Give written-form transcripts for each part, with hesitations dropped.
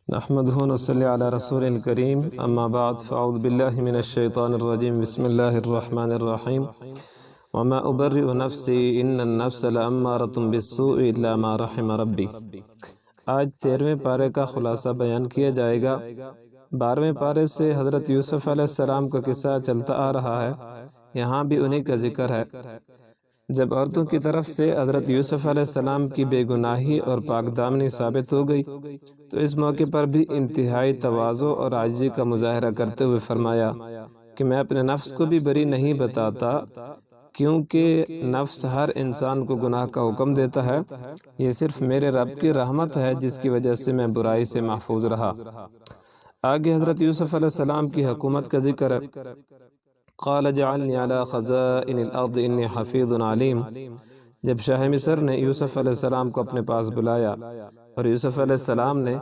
نحمده ونصلي على رسول الكريم اما بعد فاعوذ بالله من الشيطان الرجيم بسم الله الرحمن الرحيم وما ابرئ نفسي ان النفس لامارة بالسوء الا ما رحم ربي۔ آج 13ویں پارے کا خلاصہ بیان کیا جائے گا۔ 12ویں پارے سے حضرت یوسف علیہ السلام کا قصہ چلتا آ رہا ہے، یہاں بھی انہی کا ذکر ہے۔ جب عورتوں کی طرف سے حضرت یوسف علیہ السلام کی بے گناہی اور پاک دامنی ثابت ہو گئی تو اس موقع پر بھی انتہائی تواضع اور عاجزی کا مظاہرہ کرتے ہوئے فرمایا کہ میں اپنے نفس کو بھی بری نہیں بتاتا، کیونکہ نفس ہر انسان کو گناہ کا حکم دیتا ہے۔ یہ صرف میرے رب کی رحمت ہے جس کی وجہ سے میں برائی سے محفوظ رہا۔ آگے حضرت یوسف علیہ السلام کی حکومت کا ذکر ہے۔ قال جعلنی علی خزائن الارض انی حفیظ علیم۔ جب شاہ مصر نے یوسف علیہ السلام کو اپنے پاس بلایا اور یوسف علیہ السلام نے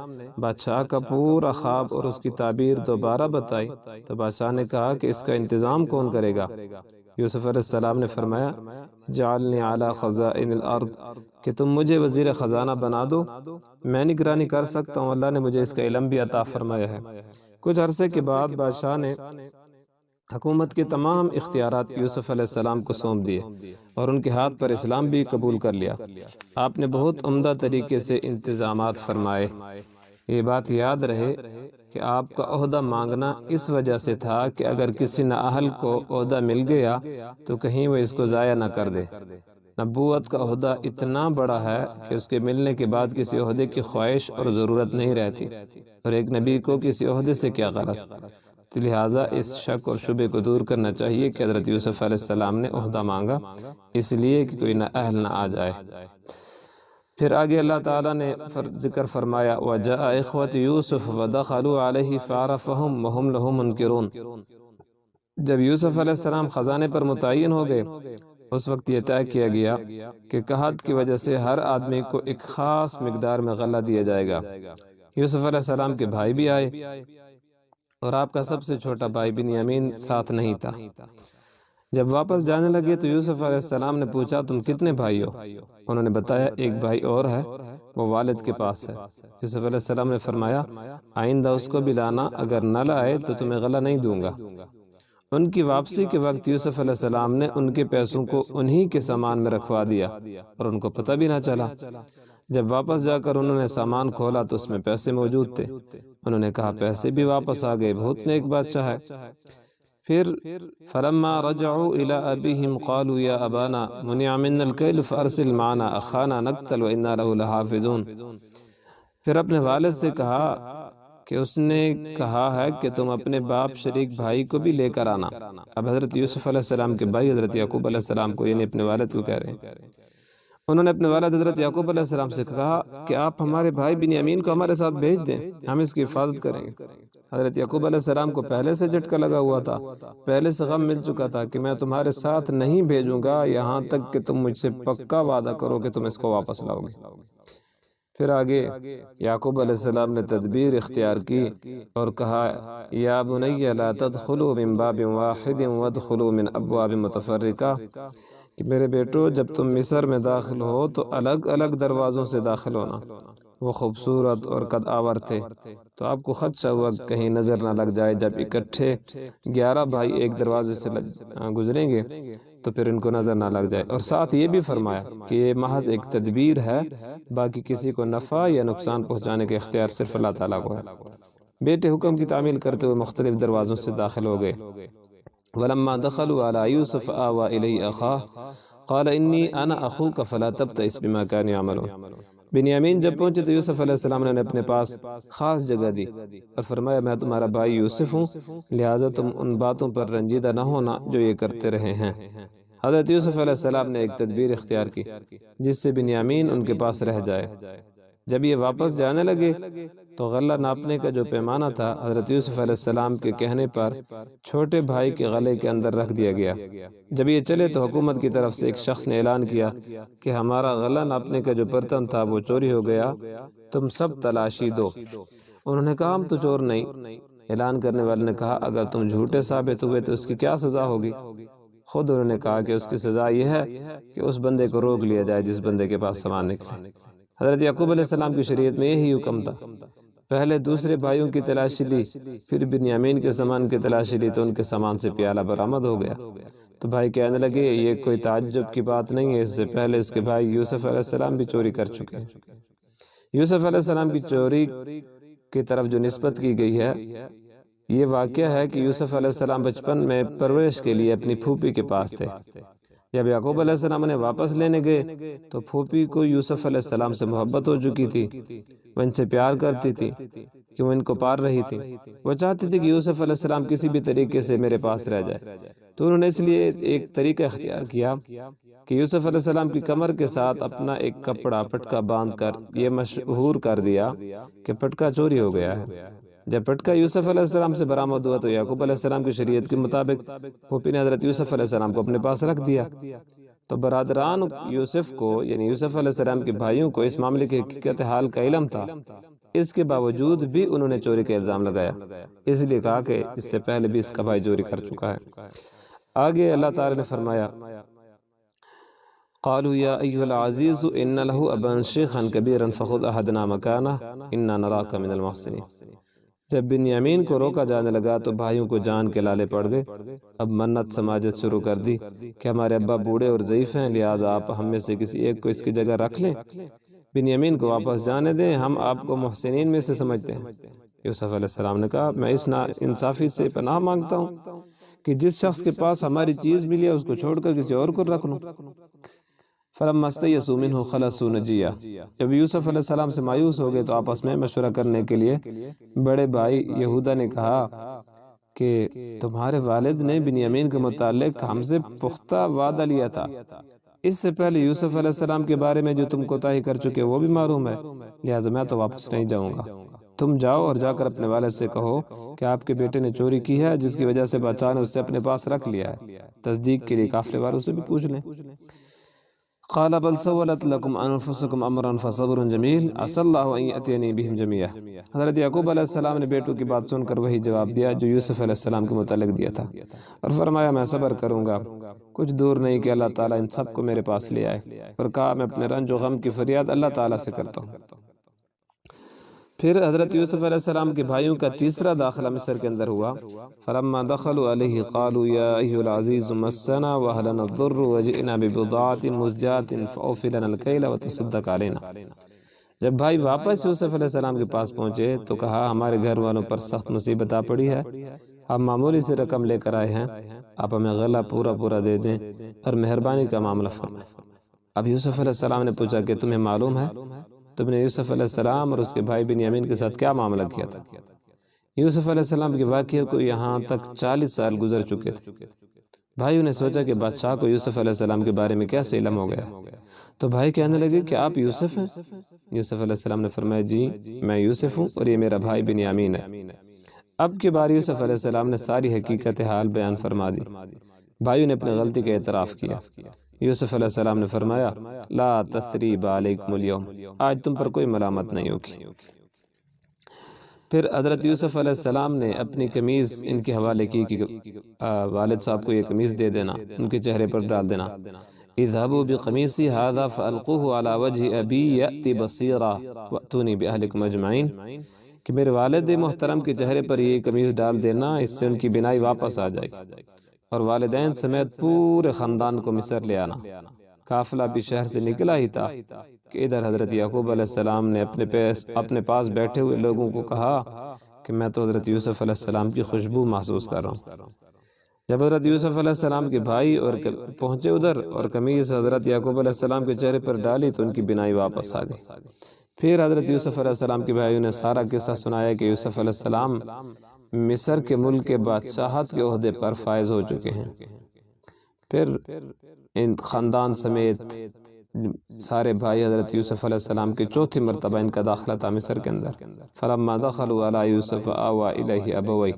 بادشاہ کا پورا خواب اور اس کی تعبیر دوبارہ بتائی تو بادشاہ نے کہا کہ اس کا انتظام کون کرے گا؟ یوسف علیہ السلام نے فرمایا جعلنی علی خزائن الارض، کہ تم مجھے وزیر خزانہ بنا دو، میں نگرانی کر سکتا ہوں، اللہ نے مجھے اس کا علم بھی عطا فرمایا ہے۔ کچھ عرصے کے بعد بادشاہ نے حکومت کے تمام اختیارات یوسف علیہ السلام کو سونپ دیے اور ان کے ہاتھ پر اسلام بھی قبول کر لیا۔ آپ نے بہت عمدہ طریقے سے انتظامات فرمائے۔ یہ بات یاد رہے کہ آپ کا عہدہ مانگنا اس وجہ سے تھا کہ اگر کسی نااہل کو عہدہ مل گیا تو کہیں وہ اس کو ضائع نہ کر دے۔ نبوت کا عہدہ اتنا بڑا ہے کہ اس کے ملنے کے بعد کسی عہدے کی خواہش اور ضرورت نہیں رہتی، اور ایک نبی کو کسی عہدے سے کیا غرض؟ تو لہٰذا اس شک اور شبے کو دور کرنا چاہیے کہ حضرت یوسف علیہ السلام نے عہدہ مانگا اس لیے کہ کوئی نااہل نہ آ جائے۔ پھر آگے اللہ تعالیٰ نے ذکر فرمایا وَجَاءَ إِخْوَةُ يُوسُفَ وَدَخَلُوا عَلَيْهِ فَعَرَفَهُمْ وَهُمْ لَهُ مُنْكِرُونَ۔ جب یوسف علیہ السلام خزانے پر متعین ہو گئے، اس وقت یہ طے کیا گیا کہ قحط کی وجہ سے ہر آدمی کو ایک خاص مقدار میں غلہ دیا جائے گا۔ یوسف علیہ السلام کے بھائی بھی آئے اور آپ کا سب سے چھوٹا بھائی بنیامین ساتھ نہیں تھا۔ جب واپس جانے لگے تو یوسف علیہ السلام نے پوچھا تم کتنے بھائی ہو؟ انہوں نے بتایا ایک بھائی اور ہے، وہ والد کے پاس ہے۔ یوسف علیہ السلام نے فرمایا آئندہ اس کو بھی لانا، اگر نہ لائے تو تمہیں غلہ نہیں دوں گا۔ ان کی واپسی کے وقت یوسف علیہ السلام نے ان کے پیسوں کو انہی کے سامان میں رکھوا دیا اور ان کو پتہ بھی نہ چلا۔ جب واپس جا کر انہوں نے سامان کھولا تو اس میں پیسے موجود تھے۔ انہوں نے کہا پیسے بھی واپس آ گئے، بہت نیک بادشاہ ہے۔ پھر فلما رجعوا الى ابيهم قالوا يا ابانا منع منا الكيل فارسل معنا اخانا نقتل وانا له لحافظون۔ پھر اپنے والد سے کہا کہ اس نے کہا ہے کہ تم اپنے باپ شریک بھائی کو بھی لے کر آنا۔ اب حضرت یوسف علیہ السلام کے بھائی حضرت یعقوب علیہ السلام کو، یعنی اپنے والد کو کہہ رہے ہیں، انہوں نے اپنے والد حضرت یعقوب علیہ السلام سے کہا کہ آپ ہمارے بھائی بنیامین کو ہمارے ساتھ بھیج دیں، ہم اس کی حفاظت کریں گے۔ حضرت یعقوب علیہ السلام کو پہلے سے جھٹکا لگا ہوا تھا، پہلے سے غم مل چکا تھا کہ میں تمہارے ساتھ نہیں بھیجوں گا یہاں تک کہ تم مجھ سے پکا وعدہ کرو کہ تم اس کو واپس لاؤ گے۔ پھر آگے یعقوب علیہ السلام نے تدبیر اختیار کی اور کہا یا بنی لا تدخلوا من باب واحد وادخلوا من ابواب متفرقہ، کہ میرے بیٹو جب تم مصر میں داخل ہو تو الگ الگ دروازوں سے داخل ہونا۔ وہ خوبصورت اور قد آور تھے تو آپ کو خدشہ ہوا کہیں نظر نہ لگ جائے۔ جب اکٹھے 11 بھائی ایک دروازے سے گزریں گے تو پھر ان کو نظر نہ لگ جائے۔ اور ساتھ یہ بھی فرمایا کہ یہ محض ایک تدبیر ہے، باقی کسی کو نفع یا نقصان پہنچانے کا اختیار صرف اللہ تعالیٰ کو ہے۔ بیٹے حکم کی تعمیل کرتے ہوئے مختلف دروازوں سے داخل ہو گئے۔ ولما دخلوا على يوسف آوى إليه أخاه قال إني أنا أخوك فلا تبتئس بما كانوا يعملون۔ بنیامین جب پہنچے تو یوسف علیہ السلام نے اپنے پاس خاص جگہ دی اور فرمایا میں تمہارا بھائی یوسف ہوں، لہٰذا تم ان باتوں پر رنجیدہ نہ ہونا جو یہ کرتے رہے ہیں۔ حضرت یوسف علیہ السلام نے ایک تدبیر اختیار کی جس سے بنیامین ان کے پاس رہ جائے۔ جب یہ واپس جانے لگے تو غلہ ناپنے کا جو پیمانہ تھا حضرت یوسف علیہ السلام کے کہنے پر چھوٹے بھائی کے غلے کے اندر رکھ دیا گیا۔ جب یہ چلے تو حکومت کی طرف سے ایک شخص نے اعلان کیا کہ ہمارا غلہ ناپنے کا جو برتن تھا وہ چوری ہو گیا، تم سب تلاشی دو۔ انہوں نے کہا ہم تو چور نہیں۔ اعلان کرنے والے نے کہا اگر تم جھوٹے ثابت ہوئے تو اس کی کیا سزا ہوگی؟ خود انہوں نے کہا کہ اس کی سزا یہ ہے کہ اس بندے کو روک لیا جائے جس بندے کے پاس سامان نکلے۔ حضرت یعقوب علیہ السلام کی شریعت میں یہی حکم تھا۔ پہلے دوسرے بھائیوں کی تلاشی لی، پھر بنیامین کے سامان کی تلاشی لی تو ان کے سامان سے پیالہ برآمد ہو گیا۔ تو بھائی کہنے لگے یہ کوئی تعجب کی بات نہیں ہے، اس سے پہلے اس کے بھائی یوسف علیہ السلام بھی چوری کر چکے ہیں۔ یوسف علیہ السلام کی چوری کی طرف جو نسبت کی گئی ہے، یہ واقعہ ہے کہ یوسف علیہ السلام بچپن میں پرورش کے لیے اپنی پھوپھی کے پاس تھے۔ جب یعقوب علیہ السلام نے واپس لینے گئے تو پھوپھی کو یوسف علیہ السلام سے محبت ہو چکی تھی، وہ ان سے پیار کرتی تھی کہ وہ ان کو پال رہی تھی۔ وہ چاہتی تھی کہ یوسف علیہ السلام کسی بھی طریقے سے میرے پاس رہ جائے، تو انہوں نے اس لیے ایک طریقہ اختیار کیا کہ یوسف علیہ السلام کی کمر کے ساتھ اپنا ایک کپڑا پٹکا باندھ کر یہ مشہور کر دیا کہ پٹکا چوری ہو گیا ہے۔ جب پٹکا یوسف علیہ السلام سے برآمد ہوا تو یعقوب علیہ السلام کی شریعت کے مطابق پھوپھی نے حضرت یوسف علیہ السلام کو اپنے پاس رکھ دیا۔ تو برادران یوسف کو یعنی یوسف علیہ السلام کے بھائیوں کو اس معاملے کی حقیقت حال کا علم تھا، اس کے باوجود بھی انہوں نے چوری کا الزام لگایا، اس لیے کہا کہ اس سے پہلے بھی اس کا بھائی چوری کر چکا ہے۔ آگے اللہ تعالی نے فرمایا قالوا یا ایھا العزیز ان له ابا شیخا کبیرا فخذ احدنا مکانہ انا نراک من المحسنین۔ جب بنیامین کو روکا جانے لگا تو بھائیوں کو جان کے لالے پڑ گئے، اب منت سماجت شروع کر دی کہ ہمارے ابا بوڑھے اور ضعیف ہیں، لہذا آپ ہم میں سے کسی ایک کو اس کی جگہ رکھ لیں، بنیامین کو واپس جانے دیں، ہم آپ کو محسنین میں سے سمجھتے ہیں۔ یوسف علیہ السلام نے کہا میں اس ناانصافی سے پناہ مانگتا ہوں کہ جس شخص کے پاس ہماری چیز ملی ہے اس کو چھوڑ کر کسی اور کو رکھ لوں۔ فلما استیئسوا منہ خلصوا نجیہ، جب یوسف علیہ السلام سے مایوس ہو گئے تو آپس میں مشورہ کرنے کے لیے بڑے بھائی یہودا نے کہا کہ تمہارے والد نے بنیامین کے متعلق ہم سے پختہ وعدہ لیا تھا، اس سے پہلے یوسف علیہ السلام کے بارے میں جو تم کوتاہی کر چکے وہ بھی معلوم ہے، لہٰذا میں تو واپس نہیں جاؤں گا۔ تم جاؤ اور جا کر اپنے والد سے کہو کہ آپ کے بیٹے نے چوری کی ہے جس کی وجہ سے بادشاہ نے اس سے اپنے پاس رکھ لیا ہے، تصدیق کے لیے قافلے والوں سے بھی پوچھ لیں۔ قال بل سولت لكم انفسكم امرا فصبر جمیل عسى الله ان ياتيني بهم جميعا۔ حضرت یعقوب علیہ السلام نے بیٹوں کی بات سن کر وہی جواب دیا جو یوسف علیہ السلام کے متعلق دیا تھا، اور فرمایا میں صبر کروں گا، کچھ دور نہیں کہ اللہ تعالیٰ ان سب کو میرے پاس لے آئے، اور کہا میں اپنے رنج و غم کی فریاد اللہ تعالیٰ سے کرتا ہوں۔ پھر حضرت یوسف علیہ السلام کے بھائیوں کا تیسرا داخلہ مصر کے اندر ہوا۔ فلما دخلوا علیہ قالوا یا ایھا العزیز مسنا واہلنا الضر وجئنا ببضاعة مزجاة فاوف لنا الکیل وتصدق علینا۔ جب بھائی واپس یوسف علیہ السلام کے پاس پہنچے تو کہا ہمارے گھر والوں پر سخت مصیبت آ پڑی ہے، ہم معمولی سے رقم لے کر آئے ہیں، آپ ہمیں غلہ پورا دے دیں اور مہربانی کا معاملہ فرمائیں۔ اب یوسف علیہ السلام نے پوچھا کہ تمہیں معلوم ہے تم نے یوسف علیہ السلام اور اس کے بھائی بنیامین کے ساتھ کیا معاملہ کیا تھا؟ یوسف علیہ السلام کے واقعے کو یہاں تک 40 سال گزر چکے تھے۔ بھائیوں نے سوچا کہ بادشاہ کو یوسف علیہ السلام کے بارے میں کیسے علم ہو گیا؟ تو بھائی کہنے لگے کہ آپ یوسف ہیں؟ یوسف علیہ السلام نے فرمایا جی میں یوسف ہوں اور یہ میرا بھائی بنیامین ہے۔ اب کے بار یوسف علیہ السلام نے ساری حقیقت حال بیان فرما دی۔ بھائیوں نے اپنی غلطی کا اعتراف کیا۔ یوسف علیہ السلام نے فرمایا لا تثریب علیکم اليوم، آج تم پر کوئی ملامت نہیں ہوگی۔ پھر حضرت یوسف علیہ السلام نے اپنی قمیض ان کے حوالے کی کہ والد صاحب کو یہ قمیض دے دینا، ان کے چہرے پر ڈال دینا۔ اذهبوا بقمیصی هذا فالقوه على وجه ابی یأتی بصیرا واتونی باہلکم اجمعین، کہ میرے والد محترم کے چہرے پر یہ قمیض ڈال دینا، اس سے ان کی بینائی واپس آ جائے گی، اور والدین سمیت پورے خاندان کو مصر لے آنا۔ قافلہ بھی شہر سے نکلا ہی تھا کہ ادھر حضرت یعقوب علیہ السلام نے اپنے پاس بیٹھے ہوئے لوگوں کو کہا کہ میں تو حضرت یوسف علیہ السلام کی خوشبو محسوس کر رہا ہوں۔ جب حضرت یوسف علیہ السلام کے بھائی اور پہنچے ادھر اور قمیض حضرت یعقوب علیہ السلام کے چہرے پر ڈالی تو ان کی بینائی واپس آ گئی۔ پھر حضرت یوسف علیہ السلام کے بھائیوں نے سارا قصہ سنایا کہ یوسف علیہ السلام مصر کے ملک کے بادشاہت کے عہدے پر فائز ہو چکے ہیں۔ پھر ان خاندان سمیت سارے بھائی حضرت یوسف علیہ السلام کی چوتھی مرتبہ ان کا داخلہ تھا مصر کے اندر۔ فلما دخلوا علی یوسف آوى الیہ ابویہ،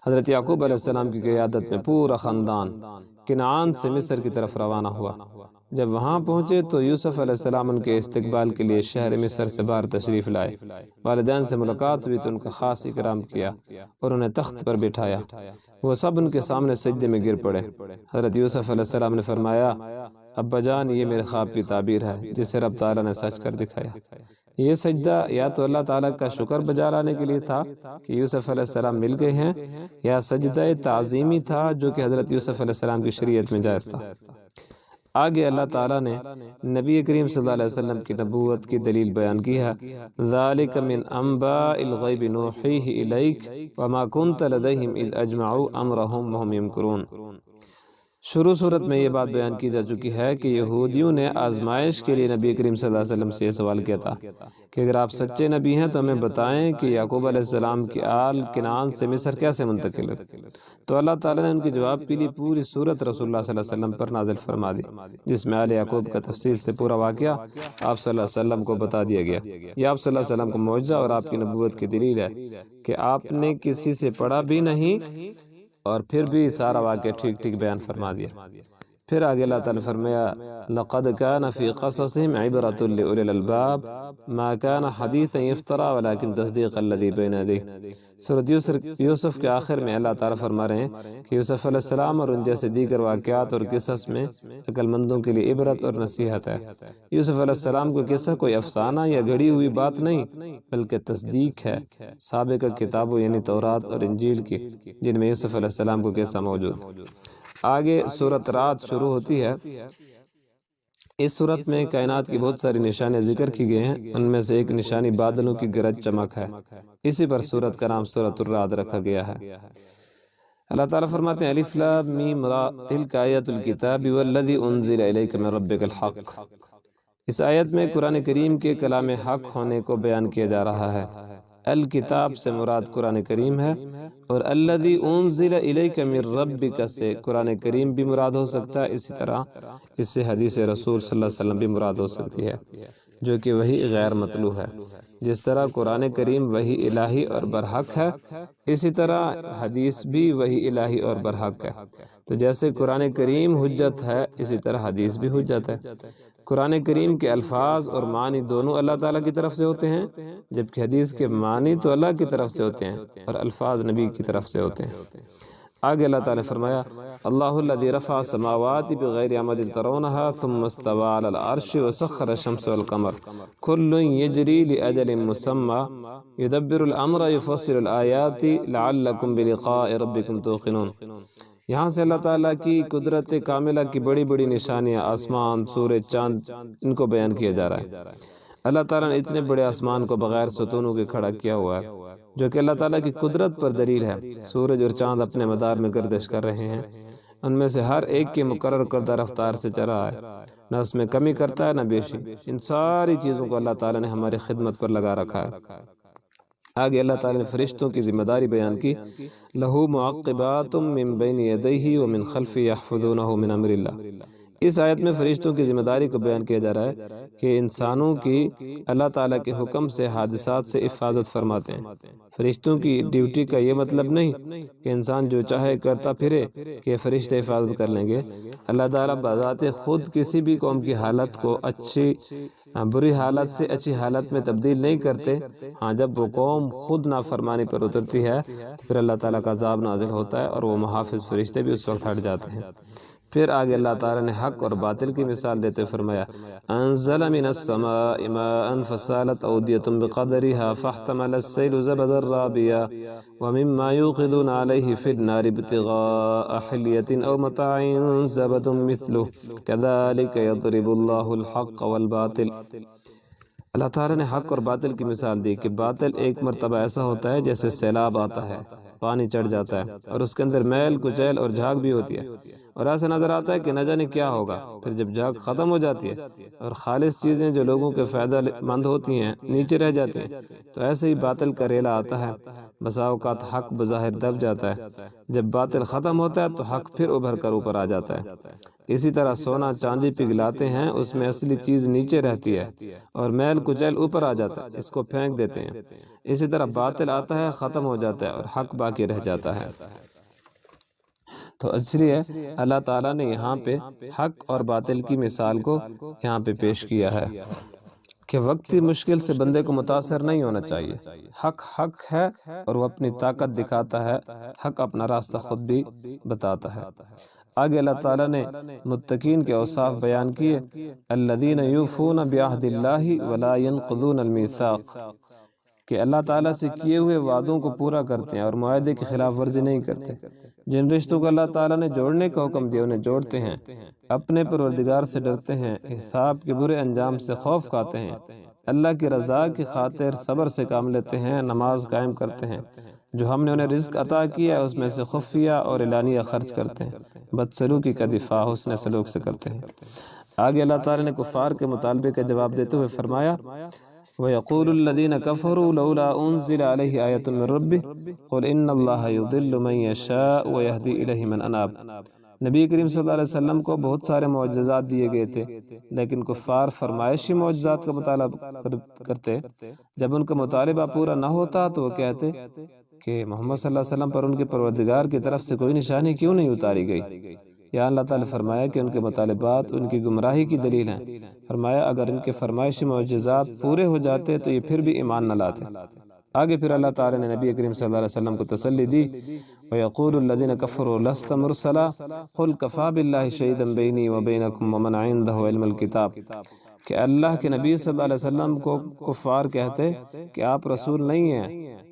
حضرت یعقوب علیہ السلام کی قیادت میں پورا خاندان کنعان سے مصر کی طرف روانہ ہوا۔ جب وہاں پہنچے تو یوسف علیہ السلام ان کے استقبال کے لیے شہر مصر سے باہر تشریف لائے۔ والدین سے ملاقات ہوئی تو ان کا خاص اکرام کیا اور انہیں تخت پر بٹھایا، وہ سب ان کے سامنے سجدے میں گر پڑے۔ حضرت یوسف علیہ السلام نے فرمایا ابا جان یہ میرے خواب کی تعبیر ہے جسے رب تعالیٰ نے سچ کر دکھایا۔ یہ سجدہ یا تو اللہ تعالیٰ کا شکر بجا لانے کے لیے تھا کہ یوسف علیہ السلام مل گئے ہیں، یا سجدہ تعظیمی تھا جو کہ حضرت یوسف علیہ السلام کی شریعت میں جائز تھا۔ آگے اللہ تعالیٰ نے نبی کریم صلی اللہ علیہ وسلم کی نبوت کی دلیل بیان کی ہے، ذَلِكَ مِنْ أَنْبَاءِ الْغَيْبِ نُوحِيهِ إِلَيْكَ وَمَا كُنْتَ لَدَيْهِمْ إِذْ أَجْمَعُوا أَمْرَهُمْ وَهُمْ يَمْكُرُونَ۔ شروع صورت میں یہ بات بیان کی جا چکی ہے کہ یہودیوں نے آزمائش کے لیے نبی کریم صلی اللہ علیہ وسلم سے یہ سوال کیا تھا کہ اگر آپ سچے نبی ہیں تو ہمیں بتائیں کہ یعقوب علیہ السلام کی آل کنعان سے مصر کیسے منتقل ہے۔ تو اللہ تعالیٰ نے ان کے جواب کے لیے پوری سورت رسول اللہ صلی اللہ علیہ وسلم پر نازل فرما دی، جس میں آل یعقوب کا تفصیل سے پورا واقعہ آپ صلی اللہ علیہ وسلم کو بتا دیا گیا۔ یہ آپ صلی اللہ علیہ وسلم کو معجزہ اور آپ کی نبوت کی دلیل ہے کہ آپ نے کسی سے پڑھا بھی نہیں اور پھر بھی سارا واقعہ ٹھیک ٹھیک بیان فرما دیا۔ پھر آگے اللہ تعالیٰ نے فرمایا لَقَدْ كَانَ فِي قَصَصِهِمْ عِبْرَةٌ لِأُولِي الْأَلْبَابِ مَا كَانَ حَدِيثًا يُفْتَرَىٰ وَلَكِنْ تَصْدِيقَ الَّذِي بَيْنَ يَدَيْهِ۔ سورۃ یوسف کے آخر میں اللہ تعالیٰ فرما رہے ہیں کہ یوسف علیہ السلام اور ان جیسے دیگر واقعات اور قصص میں عقل مندوں کے لیے عبرت اور نصیحت ہے۔ یوسف علیہ السلام کو قصہ کوئی افسانہ یا گھڑی ہوئی بات نہیں بلکہ تصدیق ہے سابقہ کتابوں یعنی تورات اور انجیل کی، جن میں یوسف علیہ السلام کو قصہ موجود۔ آگے سورۃ رات شروع ہوتی ہے۔ اس سورت میں کائنات کی بہت ساری نشانیاں ذکر کی گئے ہیں، ان میں سے ایک نشانی بادلوں کی گرج چمک ہے، اسی پر سورت کا نام سورۃ الرعد رکھا گیا ہے۔ اللہ تعالیٰ فرماتے ہیں الف لام میم را تلک آیات الکتاب والذی انزل الیک من ربک الحق۔ اس آیت میں قرآن کریم کے کلام حق ہونے کو بیان کیا جا رہا ہے۔ الکتاب سے مراد قرآن کریم ہے، اور الذی انزل الیک من ربک سے قرآن کریم بھی مراد ہو سکتا ہے، اسی طرح اس سے حدیث رسول صلی اللہ علیہ وسلم بھی مراد ہو سکتی ہے جو کہ وحی غیر مطلوع ہے۔ جس طرح قرآن کریم وحی الہی اور برحق ہے، اسی طرح حدیث بھی وحی الہی اور برحق ہے۔ تو جیسے قرآن کریم حجت ہے، اسی طرح حدیث بھی حجت ہے۔ قرآن کریم کے الفاظ اور معنی دونوں اللہ تعالیٰ کی طرف سے ہوتے ہیں، جبکہ حدیث کے معنی تو اللہ کی طرف سے ہوتے ہیں اور الفاظ نبی کی طرف سے ہوتے ہیں۔ آگے اللہ تعالیٰ نے فرمایا اللہ الذی رفع السماوات بغیر عمد ترونها ثم استوى على العرش وسخر الشمس والقمر كل يجري لأجل مسمى يدبر الامر يفصل الآیات لعلکم بلقاء ربکم توقنون۔ یہاں سے اللہ تعالیٰ کی قدرت کاملہ کی بڑی بڑی نشانیاں، آسمان، سورج، چاند، ان کو بیان کیا جا رہا ہے۔ اللہ تعالیٰ نے اتنے بڑے آسمان کو بغیر ستونوں کے کھڑا کیا ہوا ہے، جو کہ اللہ تعالیٰ کی قدرت پر دلیل ہے۔ سورج اور چاند اپنے مدار میں گردش کر رہے ہیں، ان میں سے ہر ایک کی مقرر کردہ رفتار سے چل رہا ہے، نہ اس میں کمی کرتا ہے نہ بیشی۔ ان ساری چیزوں کو اللہ تعالیٰ نے ہماری خدمت پر لگا رکھا ہے۔ آگے اللہ تعالیٰ نے فرشتوں کی ذمہ داری بیان کی لَهُ مُعَقِّبَاتٌ مِّن بَيْنِ يَدَيْهِ وَمِن خَلْفِهِ يَحْفَظُونَهُ مِنْ أَمْرِ اللَّهِ۔ اس آیت میں فرشتوں کی ذمہ داری کو بیان کیا جا رہا ہے کہ انسانوں کی اللہ تعالیٰ کے حکم سے حادثات سے حفاظت فرماتے ہیں۔ فرشتوں کی ڈیوٹی کا یہ مطلب نہیں کہ انسان جو چاہے کرتا پھرے کہ فرشتے حفاظت کر لیں گے۔ اللہ تعالیٰ بذات خود کسی بھی قوم کی حالت کو بری حالت سے اچھی حالت میں تبدیل نہیں کرتے۔ ہاں، جب وہ قوم خود نافرمانی پر اترتی ہے تو پھر اللہ تعالیٰ کا عذاب نازل ہوتا ہے اور وہ محافظ فرشتے بھی اس وقت ہٹ جاتے ہیں۔ پھر آگے اللہ تعالیٰ نے حق اور باطل کی مثال دیتے فرمایا انزل من السماء ماء فسالت اودية بقدرها فاحتمل السيل زبدا رابيا ومما يوقدون عليه في النار ابتغاء حلية او متاع زبد مثله كذلك يضرب الله الحق والباطل۔ اللہ تعالیٰ نے حق اور باطل کی مثال دی کہ باطل ایک مرتبہ ایسا ہوتا ہے جیسے سیلاب آتا ہے، پانی چڑھ جاتا ہے اور اس کے اندر میل کچیل اور جھاگ بھی ہوتی ہے، اور ایسا نظر آتا ہے کہ نہ جانے کیا ہوگا۔ پھر جب جھاگ ختم ہو جاتی ہے اور خالص چیزیں جو لوگوں کے فائدہ مند ہوتی ہیں نیچے رہ جاتی ہیں، تو ایسے ہی باطل کا ریلا آتا ہے۔ بسا اوقات حق بظاہر دب جاتا ہے، جب باطل ختم ہوتا ہے تو حق پھر ابھر کر اوپر آ جاتا ہے۔ اسی طرح سونا چاندی پگھلاتے ہیں، اس میں اصلی چیز نیچے رہتی ہے اور میل کچیل اوپر آ جاتا ہے، اس کو پھینک دیتے ہیں۔ اسی طرح باطل آتا ہے، ختم ہو جاتا ہے اور حق باقی رہ جاتا ہے۔ تو اس لیے اللہ تعالیٰ نے یہاں پہ حق اور باطل کی مثال کو یہاں پہ پیش کیا ہے کہ وقتی مشکل سے بندے کو متاثر نہیں ہونا چاہیے۔ حق حق ہے اور وہ اپنی طاقت دکھاتا ہے، حق اپنا راستہ خود بھی بتاتا ہے۔ آگے اللہ تعالیٰ نے متقین کے اوصاف بیان کیے، الذین یوفون بعہد اللہ ولا ینقضون المیثاق، کہ اللہ تعالیٰ سے کیے ہوئے وعدوں کو پورا کرتے ہیں اور معاہدے کی خلاف ورزی نہیں کرتے، جن رشتوں کو اللہ تعالیٰ نے جوڑنے کا حکم دیا انہیں جوڑتے ہیں، اپنے پروردگار سے ڈرتے ہیں، حساب کے برے انجام سے خوف کھاتے ہیں، اللہ کی رضا کی خاطر صبر سے کام لیتے ہیں، نماز قائم کرتے ہیں، جو ہم نے انہیں رزق عطا کیا ہے اس میں سے خفیہ اور اعلانیہ خرچ کرتے ہیں، بدسلوکی کا دفاع حسن سلوک سے کرتے ہیں۔ آگے اللہ تعالیٰ نے کفار کے مطالبے کا جواب دیتے ہوئے فرمایا، وَيَقُولُ الَّذِينَ كَفَرُوا لَوْلَا أُنزِلَ عَلَيْهِ آيَةٌ مِّن رَّبِّهِ قُلْ إِنَّ اللَّهَ يُضِلُّ مَن يَشَاءُ وَيَهْدِي إِلَيْهِ مَنْ أَنَابَ۔ نبی کریم صلی اللہ علیہ وسلم کو بہت سارے معجزات دیے گئے تھے، لیکن کفار فرمائشی معجزات کا مطالبہ کرتے، جب ان کا مطالبہ پورا نہ ہوتا تو وہ کہتے کہ محمد صلی اللہ علیہ وسلم پر ان کے پروردگار کی طرف سے کوئی نشانی کیوں نہیں اتاری گئی؟ یا اللہ تعالیٰ فرمایا کہ ان کے مطالبات ان کی گمراہی کی دلیل ہیں۔ فرمایا اگر ان کے فرمائشی معجزات پورے ہو جاتے تو یہ پھر بھی ایمان نہ لاتے۔ آگے پھر اللہ تعالیٰ نے نبی کریم صلی اللہ علیہ وسلم کو تسلی دی، وَيَقُولُ الَّذِينَ كَفَرُوا لَسْتَ مُرْسَلًا قُلْ كَفَىٰ بِاللَّهِ شَهِيدًا بَيْنِي وَبَيْنَكُمْ وَمَنْ عِندَهُ عِلْمُ الْكِتَابِ، کہ اللہ کے نبی صلی اللہ علیہ وسلم کو کفار کہتے کہ آپ رسول نہیں ہیں،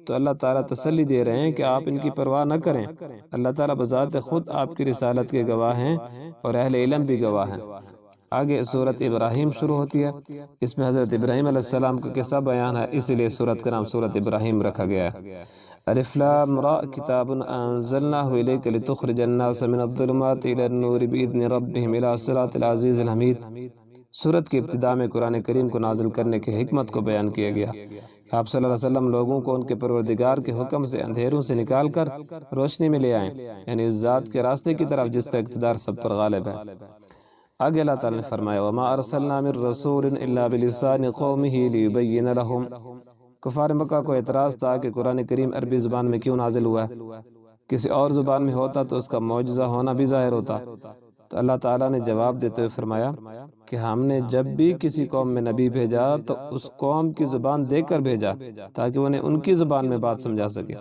تو اللہ تعالیٰ تسلی دے رہے ہیں کہ آپ ان کی پرواہ نہ کریں، اللہ تعالیٰ بذات خود آپ کی رسالت کے گواہ ہیں اور اہل علم بھی گواہ ہیں۔ آگے سورت ابراہیم شروع ہوتی ہے، اس میں حضرت ابراہیم علیہ السلام کا قصہ بیان ہے، اسی لیے سورت کا نام سورت ابراہیم رکھا گیا ہے۔ الف لام را کتاب انزلناہ الیک لتخرج الناس من الظلمات الی النور باذن ربهم الی صراط العزیز الحمید۔ سورت کی ابتدا میں قرآن کریم کو نازل کرنے کی حکمت کو بیان کیا گیا۔ آپ صلی اللہ علیہ وسلم لوگوں کو ان کے پروردگار کے حکم سے اندھیروں سے نکال کر روشنی میں لے آئیں، یعنی اس ذات کے راستے کی طرف جس کا اقتدار سب پر غالب ہے۔ آگے اللہ تعالیٰ نے فرمایا، وَمَا أَرْسَلْنَا مِن رَّسُولٍ إِلَّا بِلِسَانِ قَوْمِهِ لِيُبَيِّنَ لَهُمْ۔ کفار مکہ کو اعتراض تھا کہ قرآن کریم عربی زبان میں کیوں نازل ہوا ہے، کسی اور زبان میں ہوتا تو اس کا معجزہ ہونا بھی ظاہر ہوتا۔ تو اللہ تعالیٰ نے جواب دیتے ہوئے فرمایا کہ ہم نے جب بھی کسی قوم میں نبی بھیجا تو اس قوم کی زبان دے کر بھیجا تاکہ انہیں ان کی زبان میں بات سمجھا سکے۔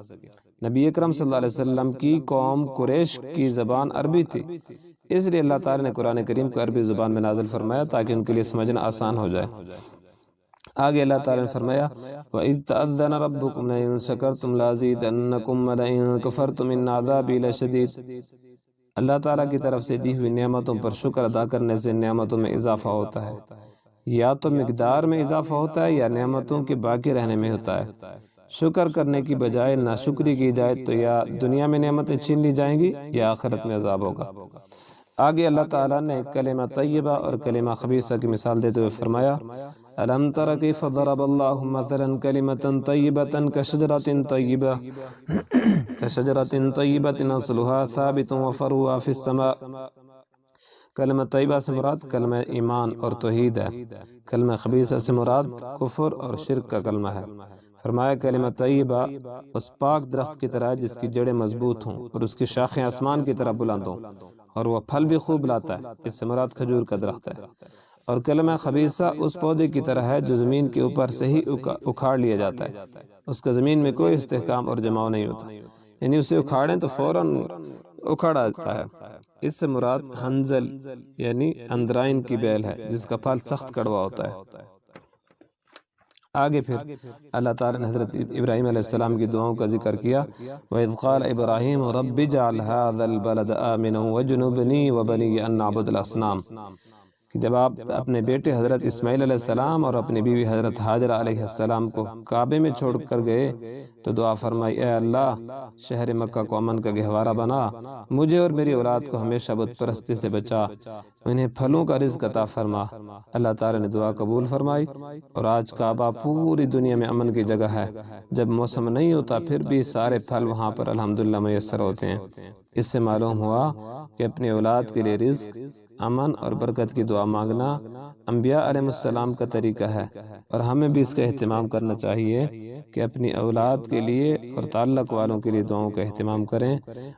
نبی اکرم صلی اللہ علیہ وسلم کی قوم قریش کی زبان عربی تھی، اس لیے اللہ تعالیٰ نے قرآن کریم کو عربی زبان میں نازل فرمایا تاکہ ان کے لیے سمجھنا آسان ہو جائے۔ آگے اللہ تعالیٰ نے فرمایا، وَإِذْ تَأَذَّنَ رَبُّكُمْ لَئِن شَكَرْتُمْ لَأَزِيدَنَّكُمْ وَلَئِن كَفَرْتُمْ إِنَّ عَذَابِي لَشَدِيدٌ۔ اللہ تعالیٰ کی طرف سے دی ہوئی نعمتوں پر شکر ادا کرنے سے نعمتوں میں اضافہ ہوتا ہے، یا تو مقدار میں اضافہ ہوتا ہے یا نعمتوں کے باقی رہنے میں ہوتا ہے۔ شکر کرنے کی بجائے ناشکری کی جائے تو یا دنیا میں نعمتیں چھین لی جائیں گی یا آخرت میں عذاب ہوگا۔ آگے اللہ تعالیٰ نے کلمہ طیبہ اور کلمہ خبیثہ کی مثال دیتے ہوئے فرمایا، أَلَمْ تَرَ كَيْفَ ضَرَبَ اللَّهُ مَثَلًا كَلِمَةً طَيِّبَةً كَشَجَرَةٍ طَيِّبَةٍ أَصْلُهَا ثَابِتٌ وَفَرْعُهَا فِي السَّمَاءِ۔ کلمہ طیبہ سے مراد کلمہ ایمان اور توحید ہے، کلمہ خبیثہ سے مراد کفر اور شرک کا کلمہ ہے۔ فرمایا کلمہ طیبہ اس پاک درخت کی طرح جس کی جڑیں مضبوط ہوں اور اس کی شاخیں آسمان کی طرح بلند ہوں اور وہ پھل بھی خوب لاتا ہے، اس سے مراد کھجور کا درخت ہے۔ اور کلمہ خبیثہ اس پودے کی طرح ہے جو زمین کے اوپر سے ہی اکھاڑ لیا جاتا ہے، اس کا زمین میں کوئی استحکام اور جماؤ نہیں ہوتا، یعنی اسے اکھاڑیں تو فوراً اکھاڑ آتا ہے۔ اس سے مراد حنظل یعنی اندرائن کی بیل ہے جس کا پھل سخت کڑوا ہوتا ہے۔ آگے پھر اللہ تعالیٰ نے حضرت ابراہیم علیہ السلام کی دعاؤں کا ذکر کیا، وَإِذْ قَالَ إِبْرَاهِيمُ رَبِّ اجْعَلْ هَٰذَا الْبَلَدَ آمِنًا وَاجْنُبْنِي وَبَنِيَّ أَن نَّعْبُدَ الْأَصْنَامَ۔ کہ جب آپ اپنے بیٹے حضرت اسماعیل علیہ السلام اور اپنی بیوی حضرت ہاجرہ علیہ السلام کو کعبے میں چھوڑ کر گئے تو دعا فرمائی، اے اللہ شہر مکہ کو امن کا گہوارہ بنا، مجھے اور میری اولاد کو ہمیشہ بت پرستی سے بچا، انہیں پھلوں کا رزق عطا فرما۔ اللہ تعالیٰ نے دعا قبول فرمائی اور آج کعبہ پوری دنیا میں امن کی جگہ ہے، جب موسم نہیں ہوتا پھر بھی سارے پھل وہاں پر الحمدللہ میسر ہوتے ہیں۔ اس سے معلوم ہوا کہ اپنی اولاد کے لیے رزق، امن اور برکت کی دعا مانگنا انبیاء علیہ السلام کا طریقہ ہے، اور ہمیں بھی اس کا اہتمام کرنا چاہیے کہ اپنی اولاد کے لیے اور تعلق والوں کے لیے دعاؤں کا اہتمام کریں۔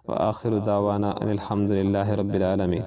وآخر دعوانا ان الحمدللہ رب العالمین۔